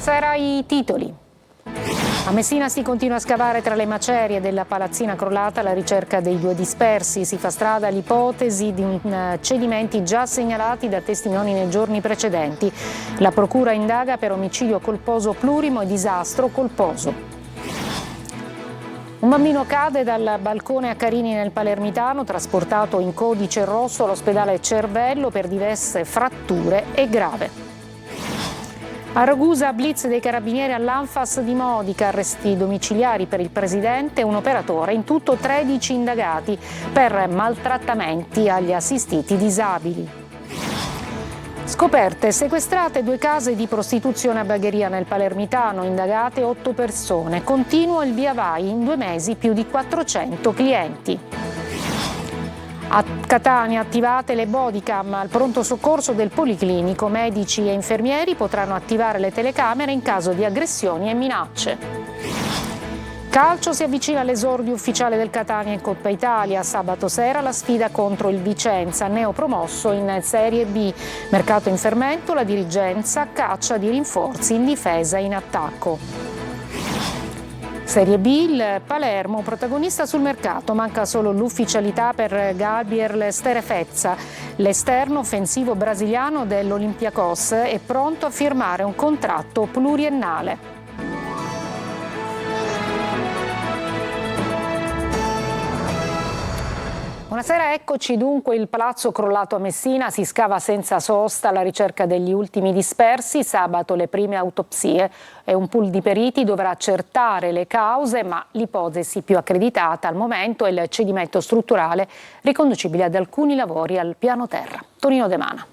Buonasera, i titoli. A Messina si continua a scavare tra le macerie della palazzina crollata alla ricerca dei 2 dispersi. Si fa strada l'ipotesi di cedimenti già segnalati da testimoni nei giorni precedenti. La procura indaga per omicidio colposo plurimo e disastro colposo. Un bambino cade dal balcone a Carini nel Palermitano, trasportato in codice rosso all'ospedale Cervello per diverse fratture, è grave. A Ragusa, blitz dei carabinieri all'Anfas di Modica, arresti domiciliari per il presidente e un operatore, in tutto 13 indagati per maltrattamenti agli assistiti disabili. Scoperte, sequestrate 2 case di prostituzione a Bagheria nel Palermitano, indagate 8 persone. Continuo il via vai, in 2 mesi più di 400 clienti. A Catania attivate le bodycam al pronto soccorso del Policlinico. Medici e infermieri potranno attivare le telecamere in caso di aggressioni e minacce. Calcio, si avvicina all'esordio ufficiale del Catania in Coppa Italia. Sabato sera la sfida contro il Vicenza, neopromosso in Serie B. Mercato in fermento, la dirigenza caccia di rinforzi in difesa e in attacco. Serie B, il Palermo, protagonista sul mercato, manca solo l'ufficialità per Gabriel Sterefezza. L'esterno offensivo brasiliano dell'Olympiacos è pronto a firmare un contratto pluriennale. Buonasera, eccoci dunque. Il palazzo crollato a Messina si scava senza sosta alla ricerca degli ultimi dispersi. Sabato le prime autopsie e un pool di periti dovrà accertare le cause, ma l'ipotesi più accreditata al momento è il cedimento strutturale riconducibile ad alcuni lavori al piano terra. Tonino De Mana.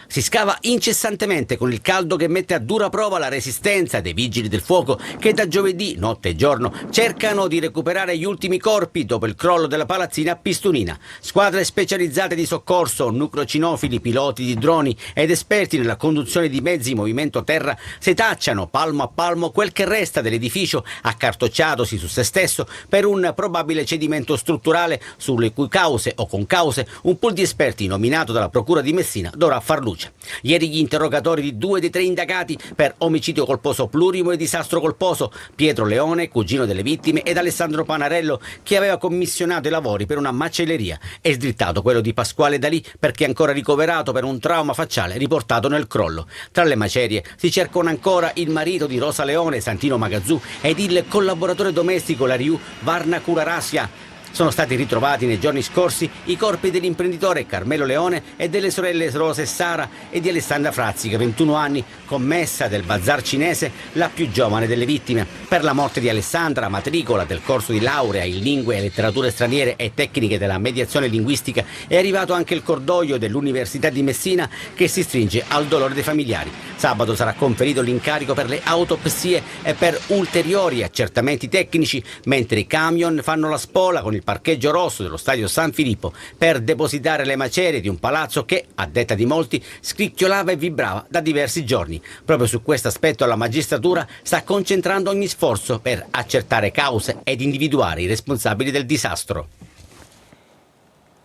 Si scava incessantemente con il caldo che mette a dura prova la resistenza dei vigili del fuoco che da giovedì, notte e giorno, cercano di recuperare gli ultimi corpi dopo il crollo della palazzina a Pistunina. Squadre specializzate di soccorso, nucleocinofili, piloti di droni ed esperti nella conduzione di mezzi in movimento terra setacciano palmo a palmo quel che resta dell'edificio accartocciatosi su se stesso per un probabile cedimento strutturale sulle cui cause o concause un pool di esperti nominato dalla Procura di Messina dovrà far luce. Ieri gli interrogatori di 2 dei 3 indagati per omicidio colposo plurimo e disastro colposo, Pietro Leone, cugino delle vittime, ed Alessandro Panarello, che aveva commissionato i lavori per una macelleria, e sdrittato quello di Pasquale Dalì perché è ancora ricoverato per un trauma facciale riportato nel crollo. Tra le macerie si cercano ancora il marito di Rosa Leone, Santino Magazzù, ed il collaboratore domestico Lariu Varna Curarasia. Sono stati ritrovati nei giorni scorsi i corpi dell'imprenditore Carmelo Leone e delle sorelle Rosa e Sara e di Alessandra Frazzica, 21 anni, commessa del bazar cinese, la più giovane delle vittime. Per la morte di Alessandra, matricola del corso di laurea in lingue e letterature straniere e tecniche della mediazione linguistica, è arrivato anche il cordoglio dell'Università di Messina, che si stringe al dolore dei familiari. Sabato sarà conferito l'incarico per le autopsie e per ulteriori accertamenti tecnici, mentre i camion fanno la spola con il parcheggio rosso dello stadio San Filippo per depositare le macerie di un palazzo che, a detta di molti, scricchiolava e vibrava da diversi giorni. Proprio su questo aspetto la magistratura sta concentrando ogni sforzo per accertare cause ed individuare i responsabili del disastro.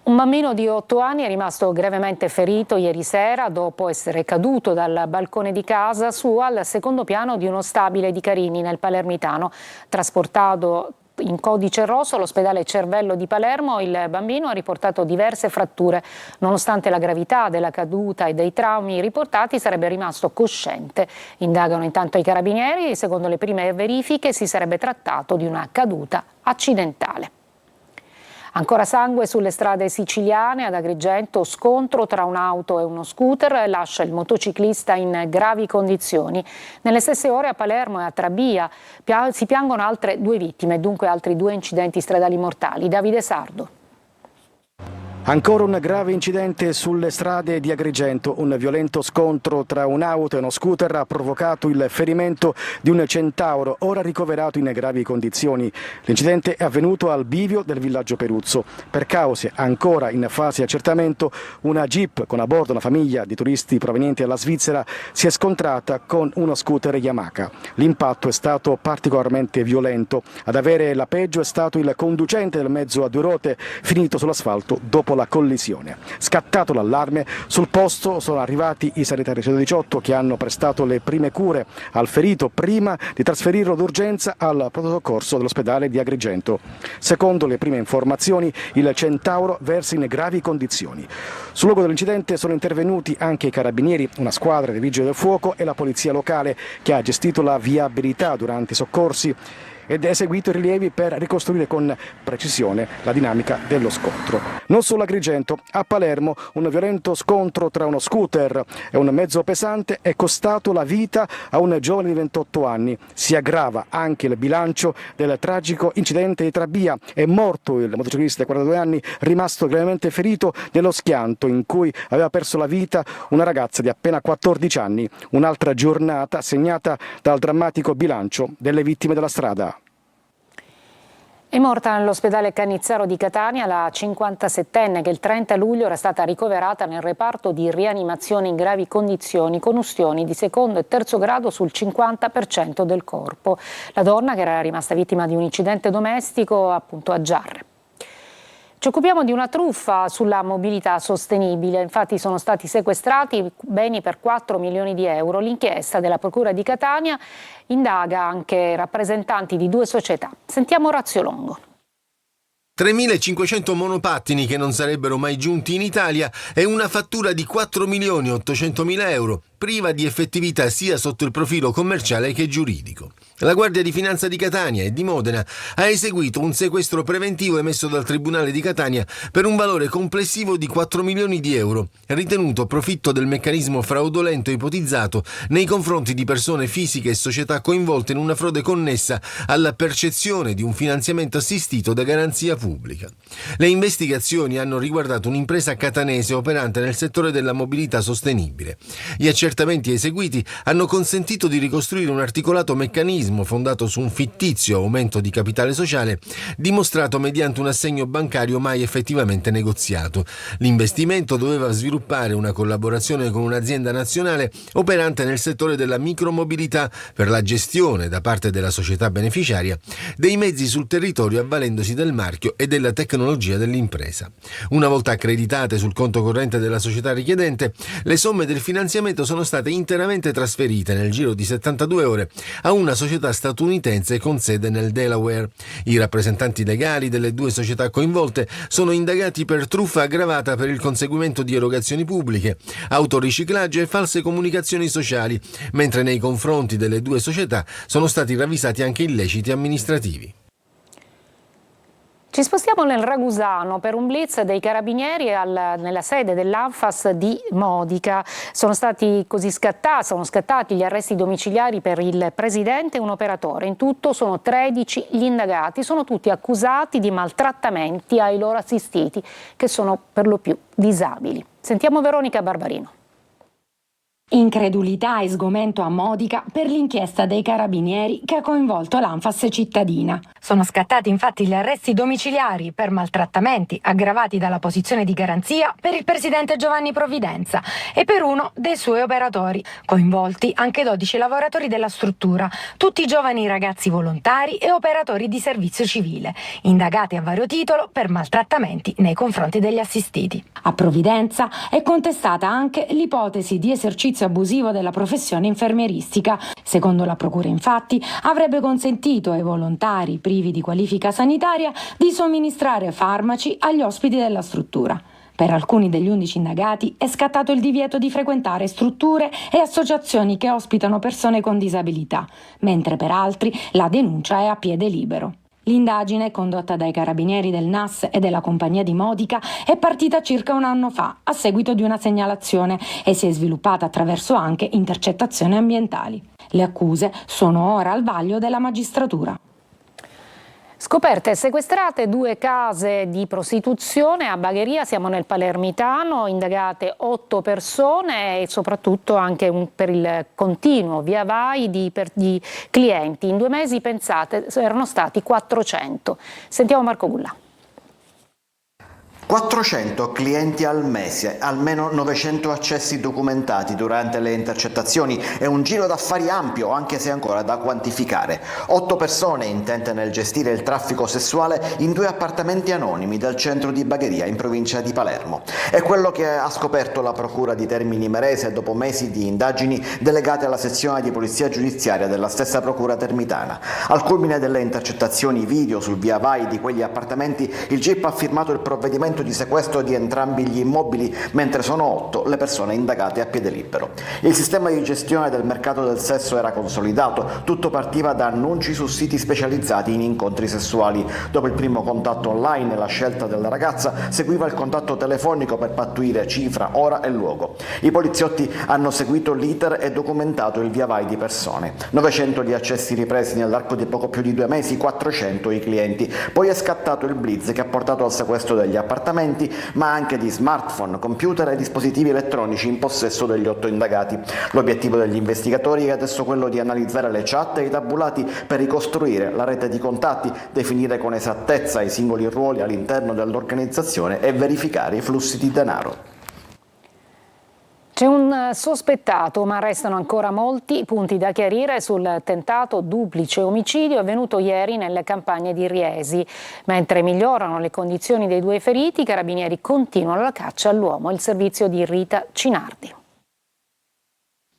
Un bambino di 8 anni è rimasto gravemente ferito ieri sera dopo essere caduto dal balcone di casa sua al secondo piano di uno stabile di Carini nel Palermitano. Trasportato in codice rosso all'ospedale Cervello di Palermo, il bambino ha riportato diverse fratture. Nonostante la gravità della caduta e dei traumi riportati, sarebbe rimasto cosciente. Indagano intanto i carabinieri. Secondo le prime verifiche si sarebbe trattato di una caduta accidentale. Ancora sangue sulle strade siciliane. Ad Agrigento scontro tra un'auto e uno scooter lascia il motociclista in gravi condizioni. Nelle stesse ore a Palermo e a Trabia si piangono altre 2 vittime e dunque altri 2 incidenti stradali mortali. Davide Sardo. Ancora un grave incidente sulle strade di Agrigento. Un violento scontro tra un'auto e uno scooter ha provocato il ferimento di un centauro, ora ricoverato in gravi condizioni. L'incidente è avvenuto al bivio del villaggio Peruzzo. Per cause ancora in fase di accertamento, una jeep con a bordo una famiglia di turisti provenienti dalla Svizzera si è scontrata con uno scooter Yamaha. L'impatto è stato particolarmente violento. Ad avere la peggio è stato il conducente del mezzo a due ruote finito sull'asfalto dopo la collisione. Scattato l'allarme, sul posto sono arrivati i sanitari 118 che hanno prestato le prime cure al ferito prima di trasferirlo d'urgenza al pronto soccorso dell'ospedale di Agrigento. Secondo le prime informazioni, il Centauro versa in gravi condizioni. Sul luogo dell'incidente sono intervenuti anche i carabinieri, una squadra dei vigili del fuoco e la polizia locale che ha gestito la viabilità durante i soccorsi ed eseguito i rilievi per ricostruire con precisione la dinamica dello scontro. Non solo a Agrigento, a Palermo un violento scontro tra uno scooter e un mezzo pesante è costato la vita a un giovane di 28 anni. Si aggrava anche il bilancio del tragico incidente di Trabia. È morto il motociclista di 42 anni, rimasto gravemente ferito nello schianto in cui aveva perso la vita una ragazza di appena 14 anni. Un'altra giornata segnata dal drammatico bilancio delle vittime della strada. È morta nell'ospedale Cannizzaro di Catania la 57enne che il 30 luglio era stata ricoverata nel reparto di rianimazione in gravi condizioni con ustioni di secondo e terzo grado sul 50% del corpo. La donna, che era rimasta vittima di un incidente domestico appunto a Giarre. Ci occupiamo di una truffa sulla mobilità sostenibile, infatti sono stati sequestrati beni per 4 milioni di euro. L'inchiesta della Procura di Catania indaga anche rappresentanti di 2 società. Sentiamo Orazio Longo. 3.500 monopattini che non sarebbero mai giunti in Italia e una fattura di 4.800.000 euro, priva di effettività sia sotto il profilo commerciale che giuridico. La Guardia di Finanza di Catania e di Modena ha eseguito un sequestro preventivo emesso dal Tribunale di Catania per un valore complessivo di 4 milioni di euro, ritenuto profitto del meccanismo fraudolento ipotizzato nei confronti di persone fisiche e società coinvolte in una frode connessa alla percezione di un finanziamento assistito da garanzia pubblica. Le investigazioni hanno riguardato un'impresa catanese operante nel settore della mobilità sostenibile. Gli accertamenti eseguiti hanno consentito di ricostruire un articolato meccanismo fondato su un fittizio aumento di capitale sociale dimostrato mediante un assegno bancario mai effettivamente negoziato. L'investimento doveva sviluppare una collaborazione con un'azienda nazionale operante nel settore della micromobilità per la gestione da parte della società beneficiaria dei mezzi sul territorio avvalendosi del marchio e della tecnologia dell'impresa. Una volta accreditate sul conto corrente della società richiedente, le somme del finanziamento sono state interamente trasferite nel giro di 72 ore a una società statunitense con sede nel Delaware. I rappresentanti legali delle 2 società coinvolte sono indagati per truffa aggravata per il conseguimento di erogazioni pubbliche, autoriciclaggio e false comunicazioni sociali, mentre nei confronti delle 2 società sono stati ravvisati anche illeciti amministrativi. Ci spostiamo nel Ragusano per un blitz dei carabinieri nella sede dell'Anfas di Modica. Sono scattati gli arresti domiciliari per il presidente e un operatore. In tutto sono 13 gli indagati, sono tutti accusati di maltrattamenti ai loro assistiti, che sono per lo più disabili. Sentiamo Veronica Barbarino. Incredulità e sgomento a Modica per l'inchiesta dei carabinieri che ha coinvolto l'Anfas cittadina. Sono scattati infatti gli arresti domiciliari per maltrattamenti aggravati dalla posizione di garanzia per il presidente Giovanni Provvidenza e per uno dei suoi operatori. Coinvolti anche 12 lavoratori della struttura, tutti giovani ragazzi volontari e operatori di servizio civile, indagati a vario titolo per maltrattamenti nei confronti degli assistiti. A Provvidenza è contestata anche l'ipotesi di esercizio abusivo della professione infermieristica. Secondo la procura, infatti, avrebbe consentito ai volontari privi di qualifica sanitaria di somministrare farmaci agli ospiti della struttura. Per alcuni degli 11 indagati è scattato il divieto di frequentare strutture e associazioni che ospitano persone con disabilità, mentre per altri la denuncia è a piede libero. L'indagine, condotta dai carabinieri del NAS e della compagnia di Modica, è partita circa un anno fa, a seguito di una segnalazione, e si è sviluppata attraverso anche intercettazioni ambientali. Le accuse sono ora al vaglio della magistratura. Scoperte e sequestrate 2 case di prostituzione a Bagheria, siamo nel Palermitano, indagate 8 persone e soprattutto anche per il continuo via vai di clienti. In 2 mesi, pensate, erano stati 400. Sentiamo Marco Gulla. 400 clienti al mese, almeno 900 accessi documentati durante le intercettazioni e un giro d'affari ampio, anche se ancora da quantificare. 8 persone intente nel gestire il traffico sessuale in 2 appartamenti anonimi del centro di Bagheria in provincia di Palermo. È quello che ha scoperto la Procura di Termini Imerese dopo mesi di indagini delegate alla sezione di polizia giudiziaria della stessa Procura termitana. Al culmine delle intercettazioni video sul via vai di quegli appartamenti, il GIP ha firmato il provvedimento di sequestro di entrambi gli immobili, mentre sono 8 le persone indagate a piede libero. Il sistema di gestione del mercato del sesso era consolidato, tutto partiva da annunci su siti specializzati in incontri sessuali. Dopo il primo contatto online e la scelta della ragazza, seguiva il contatto telefonico per pattuire cifra, ora e luogo. I poliziotti hanno seguito l'iter e documentato il via vai di persone. 900 gli accessi ripresi nell'arco di poco più di 2 mesi, 400 i clienti. Poi è scattato il blitz che ha portato al sequestro degli appartamenti, ma anche di smartphone, computer e dispositivi elettronici in possesso degli 8 indagati. L'obiettivo degli investigatori è adesso quello di analizzare le chat e i tabulati per ricostruire la rete di contatti, definire con esattezza i singoli ruoli all'interno dell'organizzazione e verificare i flussi di denaro. C'è un sospettato, ma restano ancora molti punti da chiarire sul tentato duplice omicidio avvenuto ieri nelle campagne di Riesi. Mentre migliorano le condizioni dei 2 feriti, i carabinieri continuano la caccia all'uomo. Il servizio di Rita Cinardi.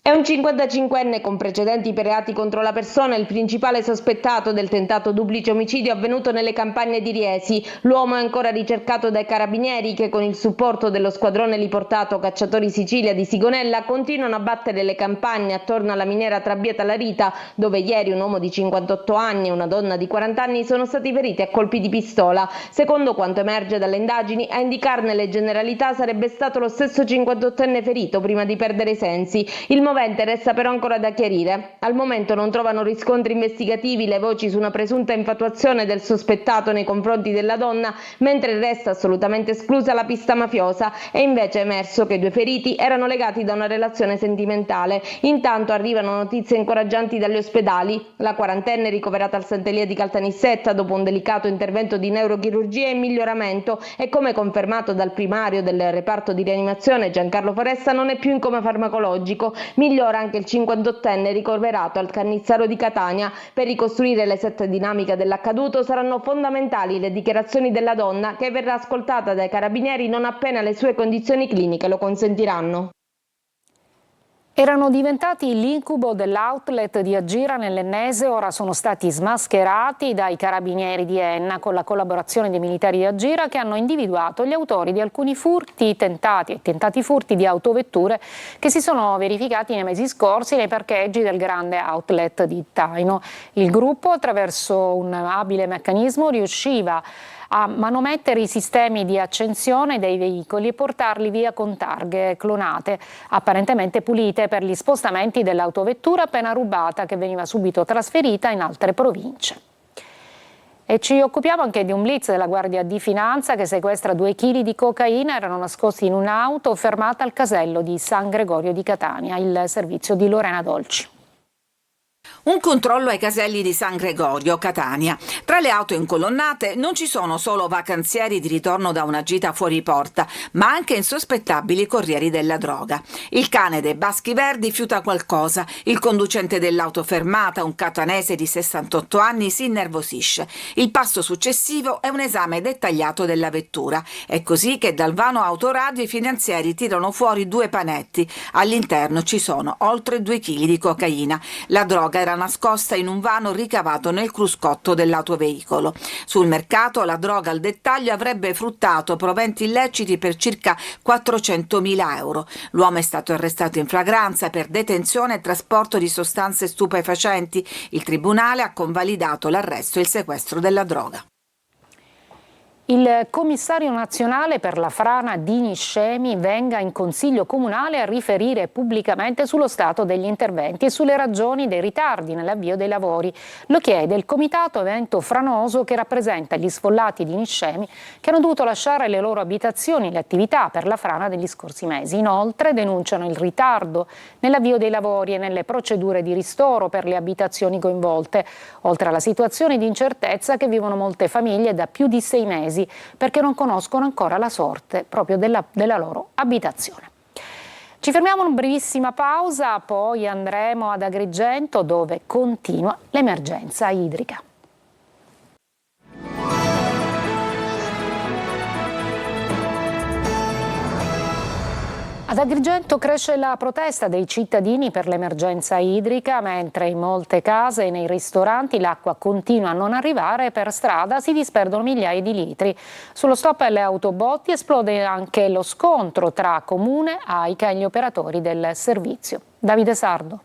È un 55enne con precedenti per reati contro la persona, il principale sospettato del tentato duplice omicidio avvenuto nelle campagne di Riesi. L'uomo è ancora ricercato dai carabinieri che, con il supporto dello squadrone riportato Cacciatori Sicilia di Sigonella, continuano a battere le campagne attorno alla miniera Trabbieta La Rita, dove ieri un uomo di 58 anni e una donna di 40 anni sono stati feriti a colpi di pistola. Secondo quanto emerge dalle indagini, a indicarne le generalità sarebbe stato lo stesso 58enne ferito prima di perdere i sensi. Il movente resta però ancora da chiarire. Al momento non trovano riscontri investigativi le voci su una presunta infatuazione del sospettato nei confronti della donna, mentre resta assolutamente esclusa la pista mafiosa. È invece emerso che i 2 feriti erano legati da una relazione sentimentale. Intanto arrivano notizie incoraggianti dagli ospedali. La quarantenne ricoverata al Sant'Elia di Caltanissetta dopo un delicato intervento di neurochirurgia è in miglioramento e, come confermato dal primario del reparto di rianimazione Giancarlo Foresta, non è più in coma farmacologico. Migliora anche il 58enne ricoverato al Cannizzaro di Catania. Per ricostruire l'esatta dinamica dell'accaduto saranno fondamentali le dichiarazioni della donna, che verrà ascoltata dai carabinieri non appena le sue condizioni cliniche lo consentiranno. Erano diventati l'incubo dell'outlet di Agira nell'Ennese, ora sono stati smascherati dai carabinieri di Enna con la collaborazione dei militari di Agira, che hanno individuato gli autori di alcuni tentati furti di autovetture che si sono verificati nei mesi scorsi nei parcheggi del grande outlet di Taino. Il gruppo, attraverso un abile meccanismo, riusciva a manomettere i sistemi di accensione dei veicoli e portarli via con targhe clonate, apparentemente pulite, per gli spostamenti dell'autovettura appena rubata, che veniva subito trasferita in altre province. E ci occupiamo anche di un blitz della Guardia di Finanza che sequestra 2 chili di cocaina, erano nascosti in un'auto fermata al casello di San Gregorio di Catania. Il servizio di Lorena Dolci. Un controllo ai caselli di San Gregorio, Catania. Tra le auto incolonnate non ci sono solo vacanzieri di ritorno da una gita fuori porta, ma anche insospettabili corrieri della droga. Il cane dei Baschi Verdi fiuta qualcosa. Il conducente dell'auto fermata, un catanese di 68 anni, si innervosisce. Il passo successivo è un esame dettagliato della vettura. È così che dal vano autoradio i finanzieri tirano fuori 2 panetti. All'interno ci sono oltre 2 chili di cocaina. La droga era nascosta in un vano ricavato nel cruscotto dell'autoveicolo. Sul mercato la droga al dettaglio avrebbe fruttato proventi illeciti per circa 400.000 euro. L'uomo è stato arrestato in flagranza per detenzione e trasporto di sostanze stupefacenti. Il tribunale ha convalidato l'arresto e il sequestro della droga. Il commissario nazionale per la frana Dini Scemi venga in consiglio comunale a riferire pubblicamente sullo stato degli interventi e sulle ragioni dei ritardi nell'avvio dei lavori. Lo chiede il comitato evento franoso che rappresenta gli sfollati Dini Scemi che hanno dovuto lasciare le loro abitazioni e le attività per la frana degli scorsi mesi. Inoltre denunciano il ritardo nell'avvio dei lavori e nelle procedure di ristoro per le abitazioni coinvolte, oltre alla situazione di incertezza che vivono molte famiglie da più di 6 mesi mesi perché non conoscono ancora la sorte proprio della loro abitazione. Ci fermiamo una brevissima pausa, poi andremo ad Agrigento dove continua l'emergenza idrica. Ad Agrigento cresce la protesta dei cittadini per l'emergenza idrica, mentre in molte case e nei ristoranti l'acqua continua a non arrivare e per strada si disperdono migliaia di litri. Sullo stop alle autobotti esplode anche lo scontro tra Comune, AICA e gli operatori del servizio. Davide Sardo.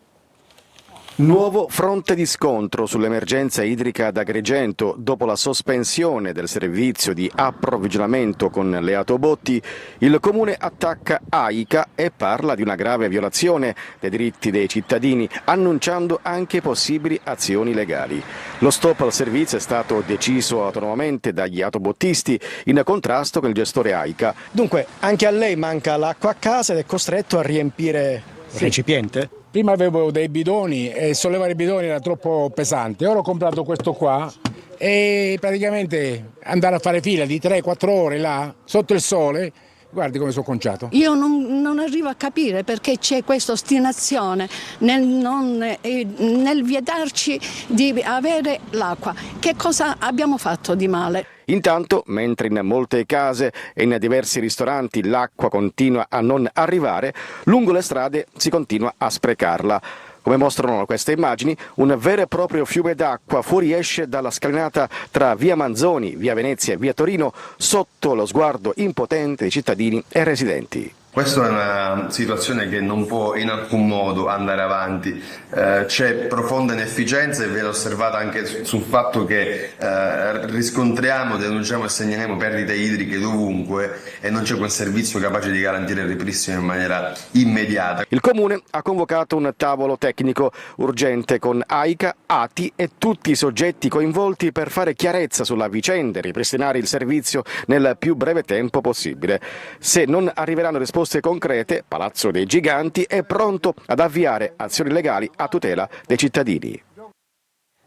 Nuovo fronte di scontro sull'emergenza idrica ad Agrigento. Dopo la sospensione del servizio di approvvigionamento con le autobotti, il Comune attacca AICA e parla di una grave violazione dei diritti dei cittadini, annunciando anche possibili azioni legali. Lo stop al servizio è stato deciso autonomamente dagli autobottisti in contrasto con il gestore AICA. Dunque, anche a lei manca l'acqua a casa ed è costretto a riempire il recipiente? Prima avevo dei bidoni e sollevare i bidoni era troppo pesante, ora ho comprato questo qua e praticamente andare a fare fila di 3-4 ore là, sotto il sole, guardi come sono conciato. Io non arrivo a capire perché c'è questa ostinazione nel vietarci di avere l'acqua. Che cosa abbiamo fatto di male? Intanto, mentre in molte case e in diversi ristoranti l'acqua continua a non arrivare, lungo le strade si continua a sprecarla. Come mostrano queste immagini, un vero e proprio fiume d'acqua fuoriesce dalla scalinata tra via Manzoni, via Venezia e via Torino, sotto lo sguardo impotente di cittadini e residenti. Questa è una situazione che non può in alcun modo andare avanti, c'è profonda inefficienza e viene osservata anche sul fatto che riscontriamo, denunciamo e segnaliamo perdite idriche dovunque e non c'è quel servizio capace di garantire il ripristino in maniera immediata. Il Comune ha convocato un tavolo tecnico urgente con AICA, ATI e tutti i soggetti coinvolti per fare chiarezza sulla vicenda e ripristinare il servizio nel più breve tempo possibile. Se non arriveranno risposte concrete, Palazzo dei Giganti è pronto ad avviare azioni legali a tutela dei cittadini.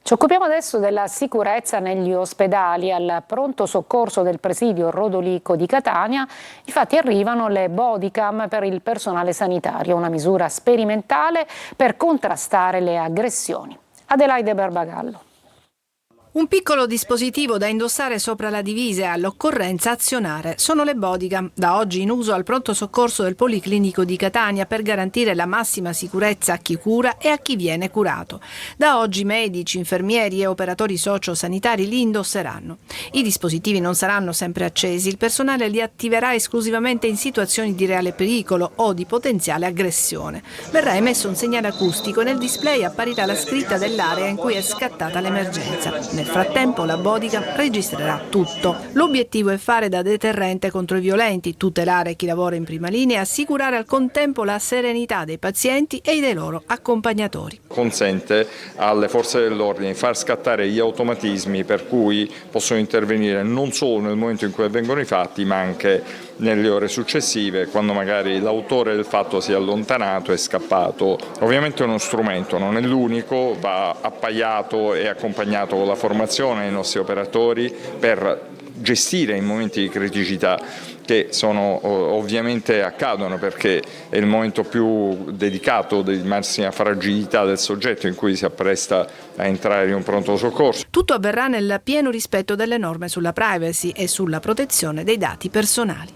Ci occupiamo adesso della sicurezza negli ospedali. Al pronto soccorso del presidio Rodolico di Catania, infatti arrivano le bodycam per il personale sanitario, una misura sperimentale per contrastare le aggressioni. Adelaide Barbagallo. Un piccolo dispositivo da indossare sopra la divisa e all'occorrenza azionare. Sono le bodycam, da oggi in uso al pronto soccorso del Policlinico di Catania per garantire la massima sicurezza a chi cura e a chi viene curato. Da oggi medici, infermieri e operatori sociosanitari li indosseranno. I dispositivi non saranno sempre accesi, il personale li attiverà esclusivamente in situazioni di reale pericolo o di potenziale aggressione. Verrà emesso un segnale acustico e nel display apparirà la scritta dell'area in cui è scattata l'emergenza. Nel frattempo la bodycam registrerà tutto. L'obiettivo è fare da deterrente contro i violenti, tutelare chi lavora in prima linea e assicurare al contempo la serenità dei pazienti e dei loro accompagnatori. Consente alle forze dell'ordine di far scattare gli automatismi per cui possono intervenire non solo nel momento in cui avvengono i fatti, ma anche nelle ore successive, quando magari l'autore del fatto si è allontanato e scappato. Ovviamente è uno strumento, non è l'unico, va appaiato e accompagnato con la formazione dei nostri operatori per gestire i momenti di criticità che ovviamente accadono, perché è il momento più dedicato di massima fragilità del soggetto in cui si appresta a entrare in un pronto soccorso. Tutto avverrà nel pieno rispetto delle norme sulla privacy e sulla protezione dei dati personali.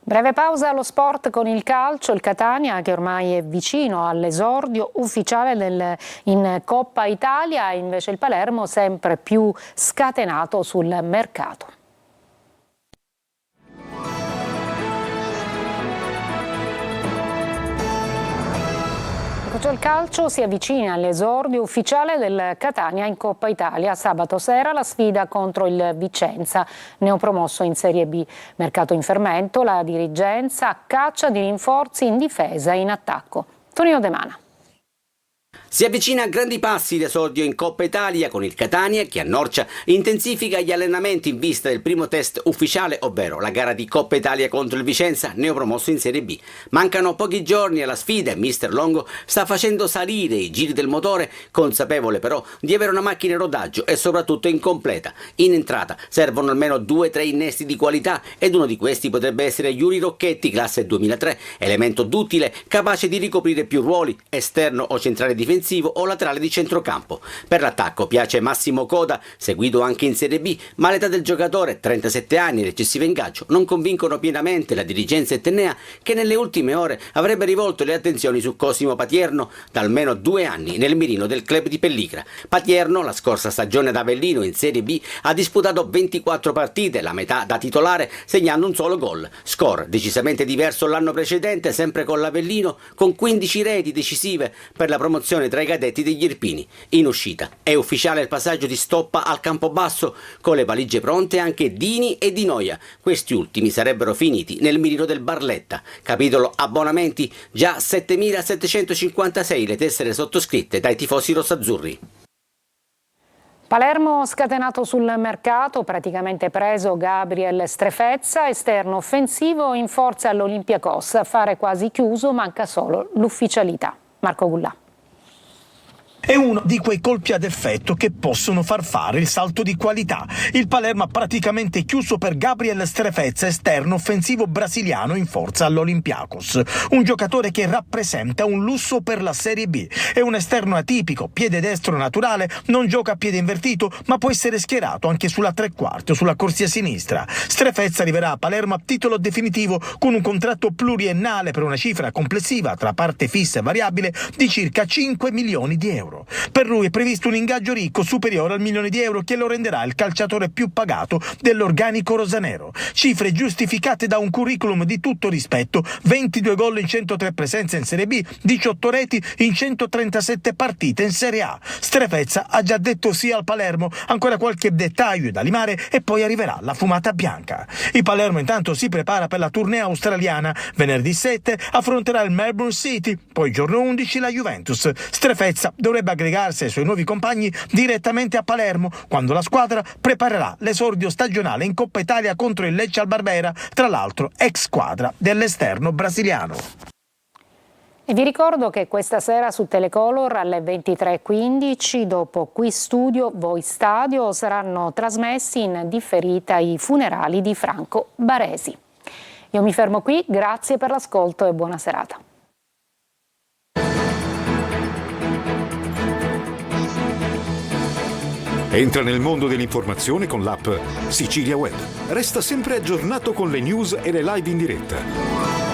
Breve pausa allo sport con il calcio, il Catania che ormai è vicino all'esordio ufficiale in Coppa Italia, invece il Palermo sempre più scatenato sul mercato. Il calcio si avvicina all'esordio ufficiale del Catania in Coppa Italia. Sabato sera la sfida contro il Vicenza, neopromosso in Serie B. Mercato in fermento, la dirigenza a caccia di rinforzi in difesa e in attacco. Tonino De Mana. Si avvicina a grandi passi l'esordio in Coppa Italia con il Catania che a Norcia intensifica gli allenamenti in vista del primo test ufficiale, ovvero la gara di Coppa Italia contro il Vicenza, neopromosso in Serie B. Mancano pochi giorni alla sfida e mister Longo sta facendo salire i giri del motore, consapevole però di avere una macchina in rodaggio e soprattutto incompleta. In entrata servono almeno 2-3 innesti di qualità ed uno di questi potrebbe essere Yuri Rocchetti, classe 2003, elemento duttile capace di ricoprire più ruoli, esterno o centrale difensivo o laterale di centrocampo. Per l'attacco piace Massimo Coda, seguito anche in Serie B, ma l'età del giocatore, 37 anni e l'eccessivo ingaggio, non convincono pienamente la dirigenza etnea, che nelle ultime ore avrebbe rivolto le attenzioni su Cosimo Patierno, da almeno 2 anni nel mirino del club di Pellicra. Patierno, la scorsa stagione da Avellino in Serie B, ha disputato 24 partite, la metà da titolare, segnando un solo gol. Score decisamente diverso l'anno precedente, sempre con l'Avellino, con 15 reti decisive per la promozione tra i cadetti degli Irpini. In uscita è ufficiale il passaggio di Stoppa al Campobasso, con le valigie pronte anche Dini e Di Noia. Questi ultimi sarebbero finiti nel mirino del Barletta. Capitolo abbonamenti: già 7.756 le tessere sottoscritte dai tifosi rossazzurri. Palermo scatenato sul mercato, praticamente preso Gabriel Strefezza, esterno offensivo in forza all'Olympiakos. Affare quasi chiuso, manca solo l'ufficialità. Marco Gullà. È uno di quei colpi ad effetto che possono far fare il salto di qualità. Il Palermo ha praticamente chiuso per Gabriel Strefezza, esterno offensivo brasiliano in forza all'Olympiakos. Un giocatore che rappresenta un lusso per la Serie B. È un esterno atipico, piede destro naturale, non gioca a piede invertito, ma può essere schierato anche sulla tre quarti o sulla corsia sinistra. Strefezza arriverà a Palermo a titolo definitivo con un contratto pluriennale per una cifra complessiva tra parte fissa e variabile di circa 5 milioni di euro. Per lui è previsto un ingaggio ricco superiore al 1 milione di euro che lo renderà il calciatore più pagato dell'organico rosanero. Cifre giustificate da un curriculum di tutto rispetto: 22 gol in 103 presenze in Serie B, 18 reti in 137 partite in Serie A. Strefezza ha già detto sì al Palermo, ancora qualche dettaglio da limare e poi arriverà la fumata bianca. Il Palermo intanto si prepara per la tournée australiana. Venerdì 7 affronterà il Melbourne City, poi giorno 11 la Juventus. Strefezza dovrebbe aggregarsi ai suoi nuovi compagni direttamente a Palermo, quando la squadra preparerà l'esordio stagionale in Coppa Italia contro il Lecce Albarbera, tra l'altro ex squadra dell'esterno brasiliano. E vi ricordo che questa sera su Telecolor alle 23:15, dopo Qui Studio, Voi Stadio, saranno trasmessi in differita i funerali di Franco Baresi. Io mi fermo qui, grazie per l'ascolto e buona serata. Entra nel mondo dell'informazione con l'app Sicilia Web. Resta sempre aggiornato con le news e le live in diretta.